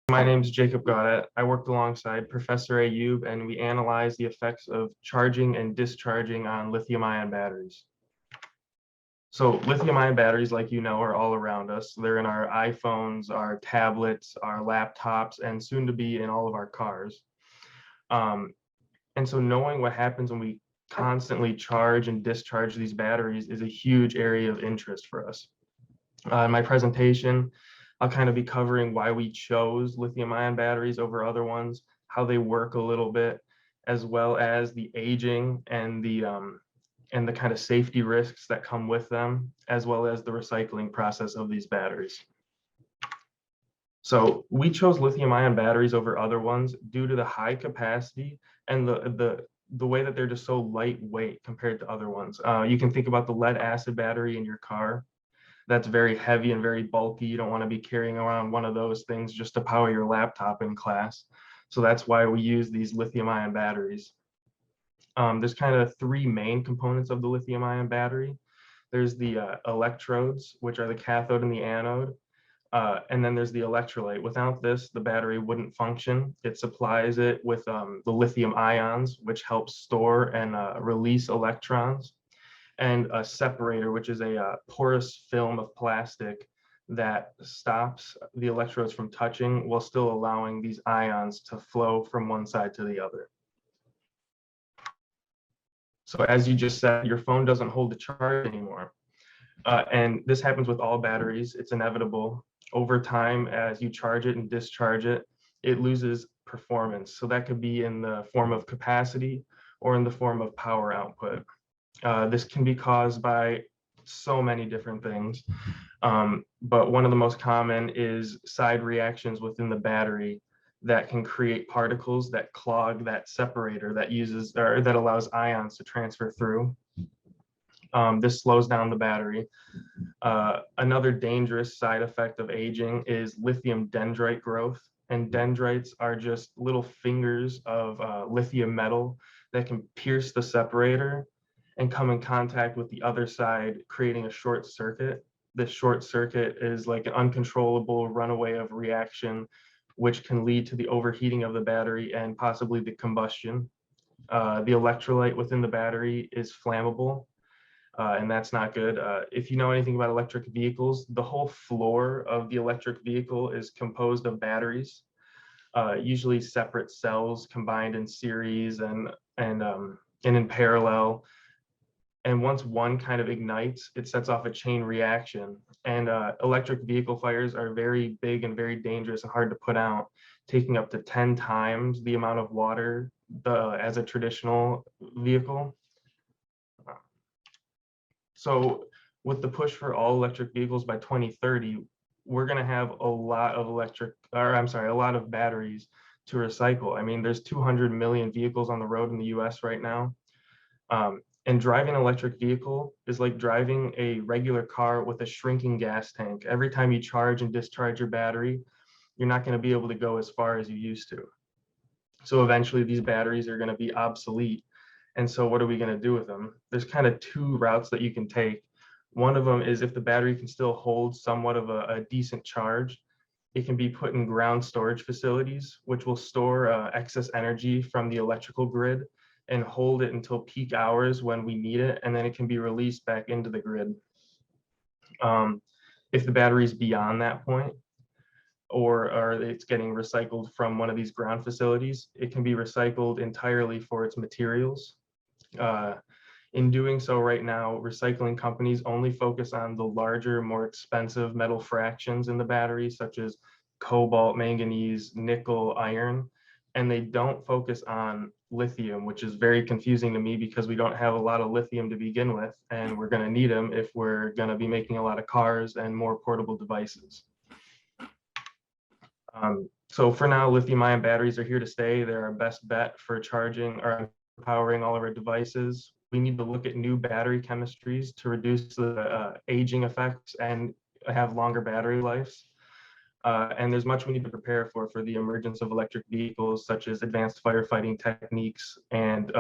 My name is Jacob Gaudet. I worked alongside Professor Ayub, and we analyzed the effects of charging and discharging on lithium-ion batteries. So lithium-ion batteries, like you know, are all around us. They're in our iPhones, our tablets, our laptops, and soon to be in all of our cars. Um, and so knowing what happens when we constantly charge and discharge these batteries is a huge area of interest for us. In my presentation, I'll kind of be covering why we chose lithium-ion batteries over other ones, how they work a little bit, as well as the aging and the kind of safety risks that come with them, as well as the recycling process of these batteries. So we chose lithium-ion batteries over other ones due to the high capacity and the way that they're just so lightweight compared to other ones. You can think about the lead acid battery in your car. That's very heavy and very bulky. You don't want to be carrying around one of those things just to power your laptop in class. So that's why we use these lithium-ion batteries. There's kind of three main components of the lithium-ion battery. There's the electrodes, which are the cathode and the anode. And then there's the electrolyte. Without this, the battery wouldn't function. It supplies it with the lithium ions, which help store and release electrons, and a separator, which is a porous film of plastic that stops the electrodes from touching while still allowing these ions to flow from one side to the other. So as you just said, your phone doesn't hold the charge anymore. And this happens with all batteries. It's inevitable. Over time, as you charge it and discharge it, it loses performance. So that could be in the form of capacity or in the form of power output. This can be caused by so many different things, but one of the most common is side reactions within the battery that can create particles that clog that separator that uses or that allows ions to transfer through. This slows down the battery. Another dangerous side effect of aging is lithium dendrite growth, and dendrites are just little fingers of lithium metal that can pierce the separator and come in contact with the other side, creating a short circuit. This short circuit is like an uncontrollable runaway of reaction, which can lead to the overheating of the battery and possibly the combustion. The electrolyte within the battery is flammable, and that's not good. If you know anything about electric vehicles, the whole floor of the electric vehicle is composed of batteries, usually separate cells combined in series and in parallel. And once one kind of ignites, it sets off a chain reaction. And electric vehicle fires are very big and very dangerous and hard to put out, taking up to 10 times the amount of water as a traditional vehicle. So with the push for all electric vehicles by 2030, we're going to have a lot of a lot of batteries to recycle. I mean, there's 200 million vehicles on the road in the US right now. And driving an electric vehicle is like driving a regular car with a shrinking gas tank. Every time you charge and discharge your battery, you're not going to be able to go as far as you used to. So eventually these batteries are going to be obsolete. And so what are we going to do with them? There's kind of two routes that you can take. One of them is if the battery can still hold somewhat of a decent charge, it can be put in ground storage facilities, which will store excess energy from the electrical grid and hold it until peak hours when we need it, and then it can be released back into the grid. If the battery is beyond that point, or it's getting recycled from one of these ground facilities, it can be recycled entirely for its materials. In doing so right now, recycling companies only focus on the larger, more expensive metal fractions in the battery, such as cobalt, manganese, nickel, iron, and they don't focus on lithium, which is very confusing to me because we don't have a lot of lithium to begin with, and we're going to need them if we're going to be making a lot of cars and more portable devices. So for now, lithium-ion batteries are here to stay. They're our best bet for charging or powering all of our devices. We need to look at new battery chemistries to reduce the aging effects and have longer battery lives. And there's much we need to prepare for the emergence of electric vehicles, such as advanced firefighting techniques and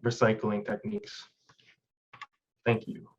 recycling techniques. Thank you.